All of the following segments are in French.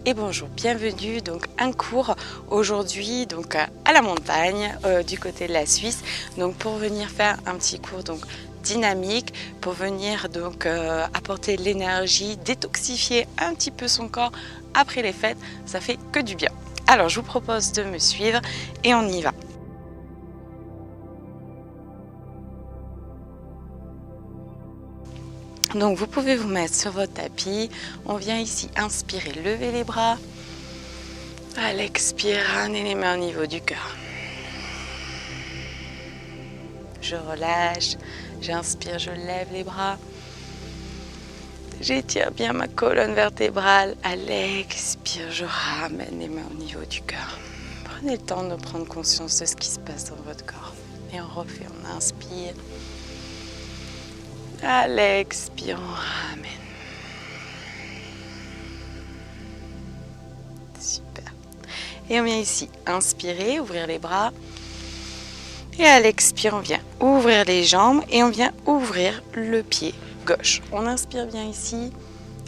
et bonjour, bienvenue donc un cours aujourd'hui donc à la montagne du côté de la Suisse, donc pour venir faire un petit cours donc dynamique, pour venir donc apporter de l'énergie, détoxifier un petit peu son corps après les fêtes, ça fait que du bien. Alors je vous propose de me suivre et on y va. Donc vous pouvez vous mettre sur votre tapis, on vient ici inspirer, lever les bras, à l'expire, ramenez les mains au niveau du cœur. Je relâche, j'inspire, je lève les bras, j'étire bien ma colonne vertébrale, à l'expire, je ramène les mains au niveau du cœur. Prenez le temps de prendre conscience de ce qui se passe dans votre corps. Et on refait, on inspire. À l'expire, on ramène. Super. Et on vient ici, inspirer, ouvrir les bras. Et à l'expire, on vient ouvrir les jambes et on vient ouvrir le pied gauche. On inspire bien ici.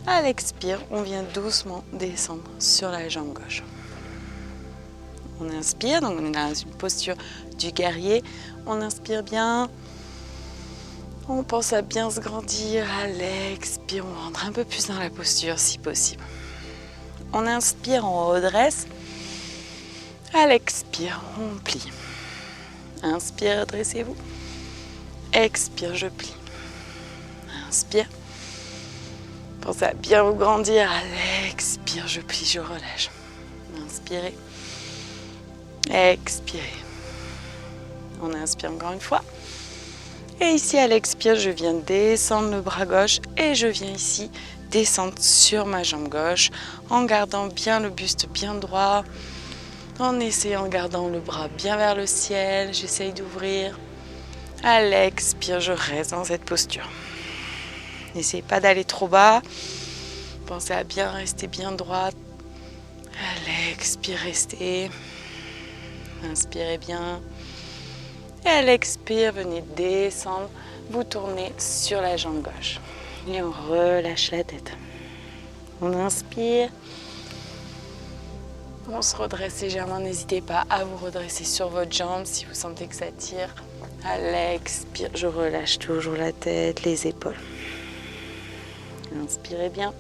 À l'expire, on vient doucement descendre sur la jambe gauche. On inspire, donc on est dans une posture du guerrier. On inspire bien. On pense à bien se grandir, à l'expire, on rentre un peu plus dans la posture si possible. On inspire, on redresse. À l'expire, on plie. Inspire, redressez-vous. Expire, je plie. Inspire. Pensez à bien vous grandir. À l'expire, je plie, je relâche. Inspirez. Expirez. On inspire encore une fois. Et ici, à l'expire, je viens descendre le bras gauche et je viens ici descendre sur ma jambe gauche en gardant bien le buste bien droit, en essayant de garder le bras bien vers le ciel. J'essaye d'ouvrir. À l'expire, je reste dans cette posture. N'essayez pas d'aller trop bas. Pensez à bien rester bien droite. À l'expire, restez. Inspirez bien. Et à l'expire, venez descendre, vous tournez sur la jambe gauche. Et on relâche la tête. On inspire. On se redresse légèrement. N'hésitez pas à vous redresser sur votre jambe si vous sentez que ça tire. À l'expire, je relâche toujours la tête, les épaules. Inspirez bien.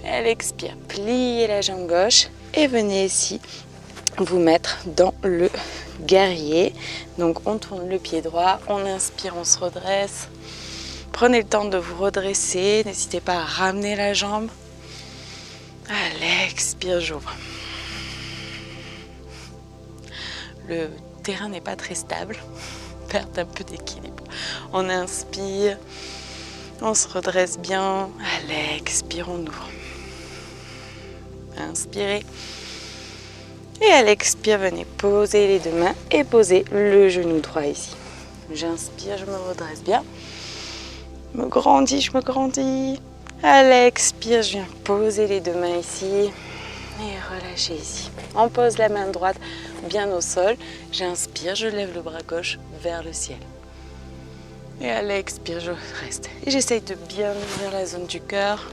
Et à l'expire, pliez la jambe gauche et venez ici vous mettre dans le guerrier. Donc on tourne le pied droit, on inspire, on se redresse. Prenez le temps de vous redresser, n'hésitez pas à ramener la jambe. À l'expire, j'ouvre. Le terrain n'est pas très stable, perdre un peu d'équilibre. On inspire, on se redresse bien. À l'expire, on ouvre. Inspirez. Et à l'expire, venez poser les deux mains et poser le genou droit ici. J'inspire, je me redresse bien. Je me grandis, je me grandis. À l'expire, je viens poser les deux mains ici et relâcher ici. On pose la main droite bien au sol. J'inspire, je lève le bras gauche vers le ciel. Et à l'expire, je reste. Et j'essaye de bien ouvrir la zone du cœur.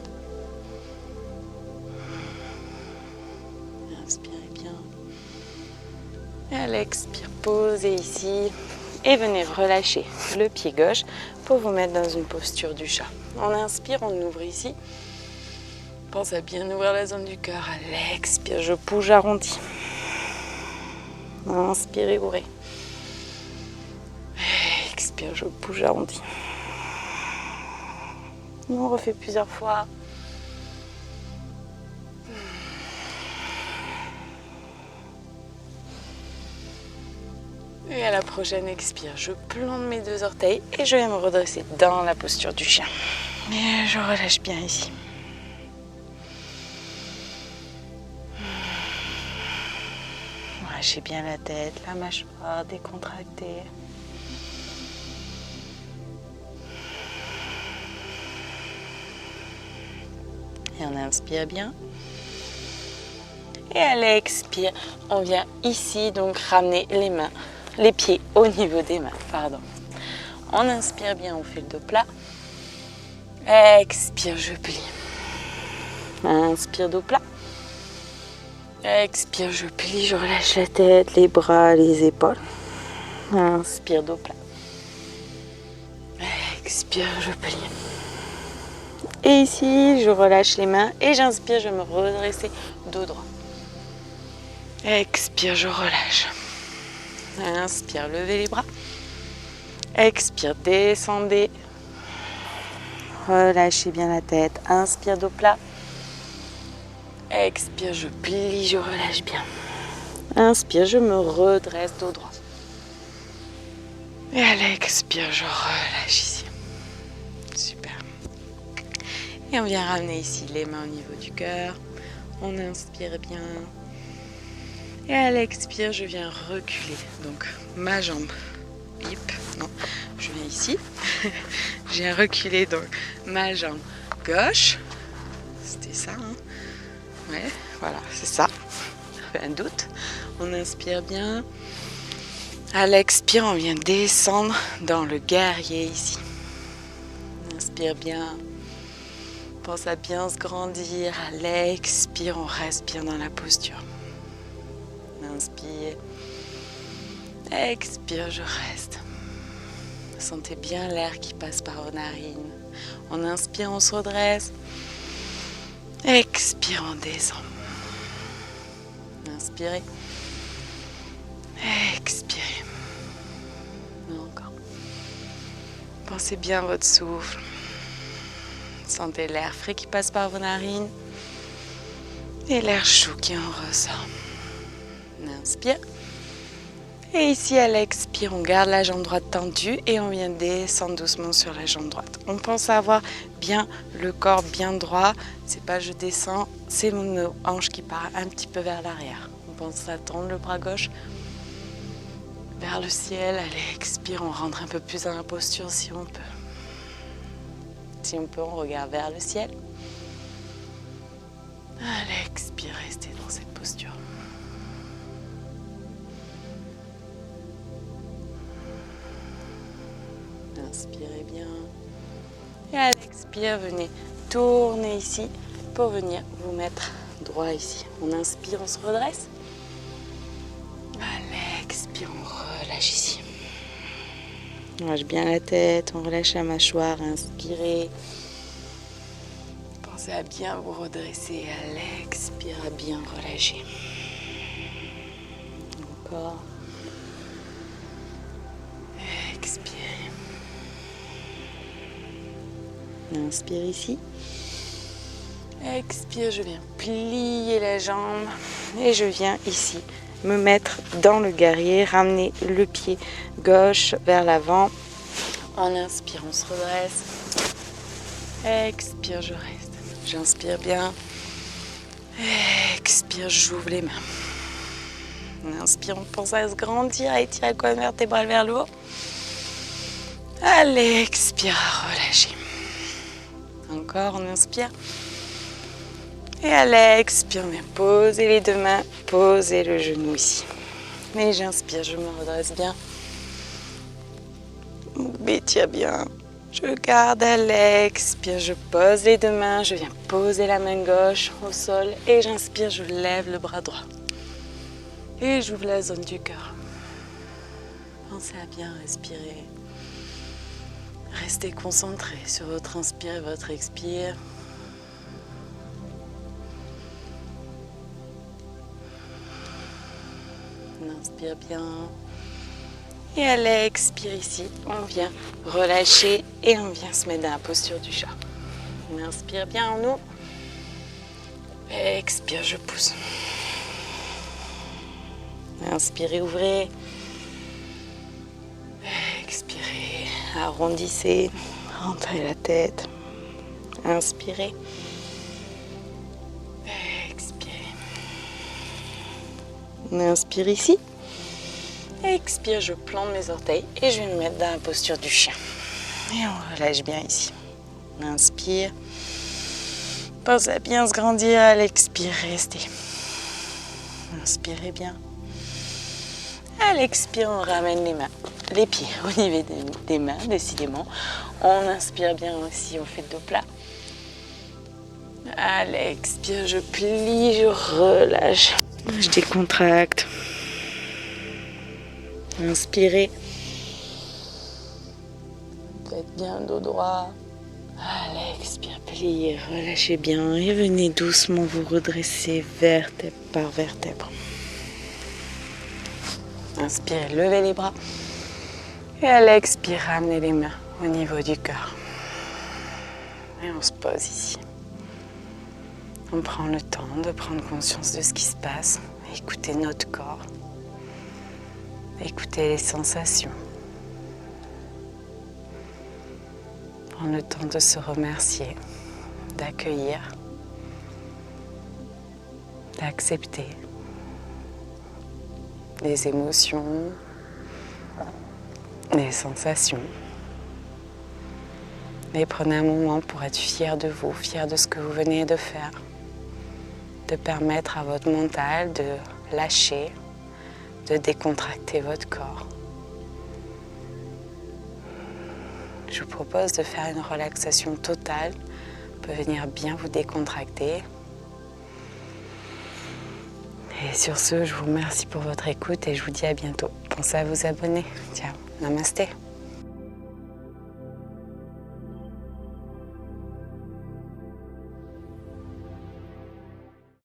Inspirez bien. Et à l'expire, posez ici et venez relâcher le pied gauche pour vous mettre dans une posture du chat. On inspire, on ouvre ici. Pense à bien ouvrir la zone du cœur. À l'expire, je bouge arrondi. Inspirez, ouvrez. Expire, je bouge arrondi. On refait plusieurs fois. Et à la prochaine expire, je plante mes deux orteils et je vais me redresser dans la posture du chien. Et je relâche bien ici. Relâchez bien la tête, la mâchoire décontractée. Et on inspire bien. Et à l'expire, on vient ici donc ramener les mains. Les pieds au niveau des mains, pardon. On inspire bien, on fait le dos plat. Expire, je plie. Inspire, dos plat. Expire, je plie, je relâche la tête, les bras, les épaules. Inspire, dos plat. Expire, je plie. Et ici, je relâche les mains et j'inspire, je me redresser, dos droit. Expire, je relâche. Inspire, levez les bras. Expire, descendez. Relâchez bien la tête. Inspire, dos plat. Expire, je plie, je relâche bien. Inspire, je me redresse, dos droit. Et à l'expire, je relâche ici. Super. Et on vient ramener ici les mains au niveau du cœur. On inspire bien. Et à l'expire, je viens reculer. Donc, ma jambe. Hip. Non, je viens ici. Je viens reculer donc ma jambe gauche. C'était ça, hein? Ouais, voilà, c'est ça. Un doute. On inspire bien. À l'expire, on vient descendre dans le guerrier ici. On inspire bien. Pense à bien se grandir. À l'expire, on reste bien dans la posture. Inspire. Expire, je reste. Sentez bien l'air qui passe par vos narines. On inspire, on se redresse. Expire, on descend. Inspirez. Expirez. Encore. Pensez bien à votre souffle. Sentez l'air frais qui passe par vos narines. Et l'air chaud qui en ressort. Inspire. Et ici, à l'expire, on garde la jambe droite tendue et on vient descendre doucement sur la jambe droite. On pense à avoir bien le corps bien droit. C'est pas je descends, c'est nos hanches qui partent un petit peu vers l'arrière. On pense à tendre le bras gauche vers le ciel. À l'expire, on rentre un peu plus dans la posture si on peut. Si on peut, on regarde vers le ciel. À l'expire, restez dans cette posture. Inspirez bien. Et à l'expire, venez tourner ici pour venir vous mettre droit ici. On inspire, on se redresse. À l'expire, on relâche ici. On relâche bien la tête, on relâche la mâchoire. Inspirez. Pensez à bien vous redresser. À l'expire, à bien relâcher. Encore. Expirez. Inspire ici. Expire, je viens plier la jambe et je viens ici me mettre dans le guerrier, ramener le pied gauche vers l'avant. En inspire, on se redresse. Expire, je reste. J'inspire bien. Expire, j'ouvre les mains. On inspire, on pense à se grandir, à étirer la colonne vertébrale vers le haut. Allez, expire, relâchez. Encore, on inspire. Et à l'expire, on vient poser les deux mains, poser le genou ici. Et j'inspire, je me redresse bien. M'étire bien. Je garde à l'expire, je pose les deux mains, je viens poser la main gauche au sol. Et j'inspire, je lève le bras droit. Et j'ouvre la zone du cœur. Pensez à bien respirer. Restez concentré sur votre inspire et votre expire. On inspire bien. Et à l'expire ici, on vient relâcher et on vient se mettre dans la posture du chat. On inspire bien en nous. Expire, je pousse. Inspirez, ouvrez. Expirez, arrondissez, rentrez la tête. Inspirez. Expirez. On inspire ici. Expire, je plante mes orteils et je vais me mettre dans la posture du chien. Et on relâche bien ici. On inspire. Pense à bien se grandir. À l'expire, restez. Inspirez bien. À l'expire, on ramène les pieds au niveau des mains, décidément. On inspire bien aussi, on fait dos plat. À l'expire, je plie, je relâche. Je décontracte. Inspirez. Faites bien le dos droit. Allez, expire, pliez, relâchez bien et venez doucement vous redresser vertèbre par vertèbre. Inspirez, levez les bras. Et à l'expire, ramenez les mains au niveau du cœur. Et on se pose ici. On prend le temps de prendre conscience de ce qui se passe. Écoutez notre corps. Écoutez les sensations. Prendre le temps de se remercier, d'accueillir, d'accepter les émotions, les sensations. Et prenez un moment pour être fier de vous, fier de ce que vous venez de faire, de permettre à votre mental de lâcher, de décontracter votre corps. Je vous propose de faire une relaxation totale. Vous pouvez venir bien vous décontracter. Et sur ce, je vous remercie pour votre écoute et je vous dis à bientôt. Pensez à vous abonner. Ciao, namasté.